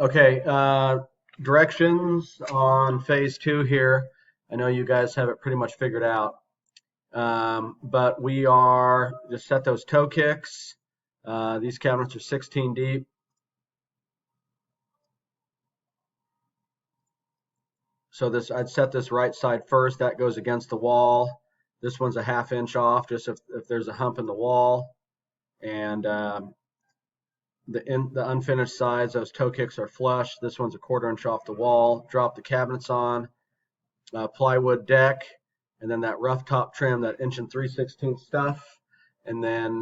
Okay, directions on phase two here. I know you guys have it pretty much figured out. But we are just set those toe kicks. These cabinets are 16 deep. So I'd set this right side first. That goes against the wall. This one's a ½ inch off, just if there's a hump in the wall. And the unfinished sides, those toe kicks are flush. This one's a ½ inch off the wall. Drop the cabinets on. Plywood deck, and then that rough top trim, that 1 3/16 stuff, and then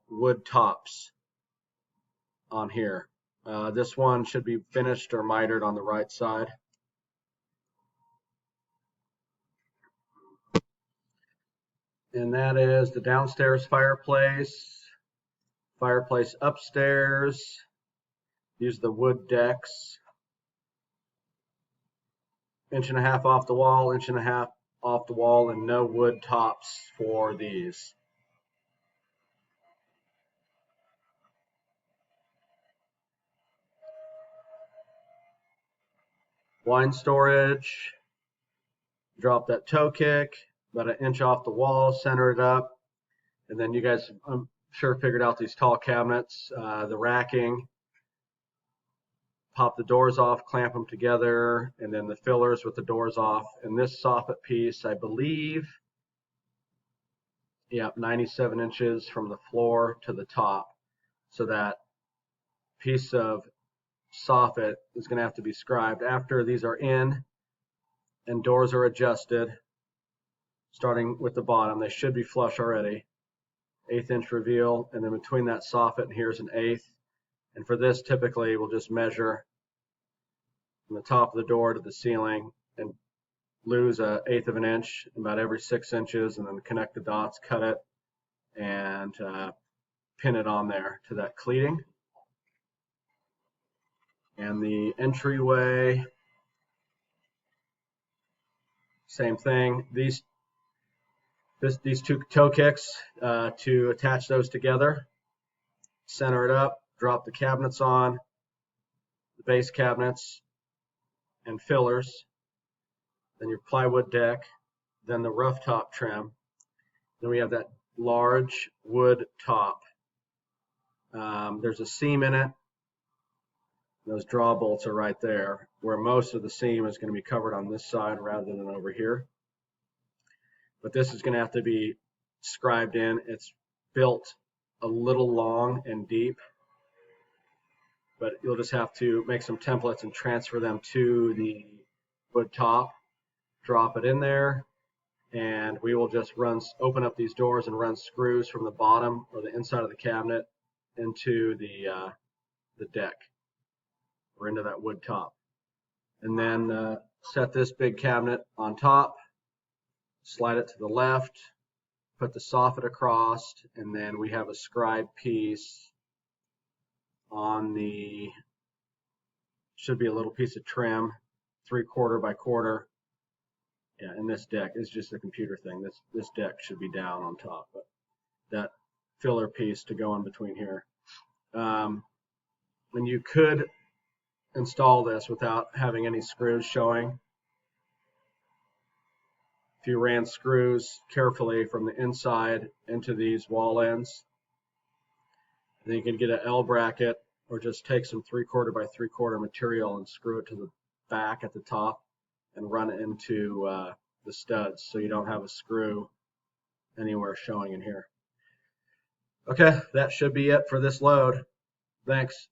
wood tops on here. This one should be finished or mitered on the right side. And that is the downstairs fireplace upstairs. These are the wood decks. 1.5 inch off the wall, 1.5 inch off the wall, and no wood tops for these. Wine storage. Drop that toe kick about 1 inch off the wall, center it up, and then you guys, I'm sure, figured out these tall cabinets, the racking. Pop the doors off, clamp them together, and then the fillers with the doors off. And this soffit piece, I believe, yeah, 97 inches from the floor to the top. So that piece of soffit is going to have to be scribed after these are in and doors are adjusted. Starting with the bottom, they should be flush already. 1/8 inch reveal, and then between that soffit and here's 1/8. And for this, typically we'll just measure from the top of the door to the ceiling and lose 1/8 of an inch about every 6 inches, and then connect the dots, cut it, and pin it on there to that cleating. And the entryway, same thing. These two toe kicks to attach those together. Center it up, drop the cabinets on, the base cabinets and fillers, then your plywood deck, then the rough top trim. Then we have that large wood top. There's a seam in it. Those draw bolts are right there, where most of the seam is going to be covered on this side rather than over here. But this is going to have to be scribed in. It's built a little long and deep, but you'll just have to make some templates and transfer them to the wood top, drop it in there, and we will just open up these doors and run screws from the bottom or the inside of the cabinet into the deck or into that wood top. And then set this big cabinet on top, slide it to the left, put the soffit across, and then we have a scribe piece on the, should be a little piece of trim, 3/4 by 1/4. Yeah, and this deck is just a computer thing. This deck should be down on top, but that filler piece to go in between here. And you could install this without having any screws showing. If you ran screws carefully from the inside into these wall ends, then you can get an L bracket or just take some 3/4 by 3/4 material and screw it to the back at the top and run it into the studs so you don't have a screw anywhere showing in here. Okay, that should be it for this load. Thanks.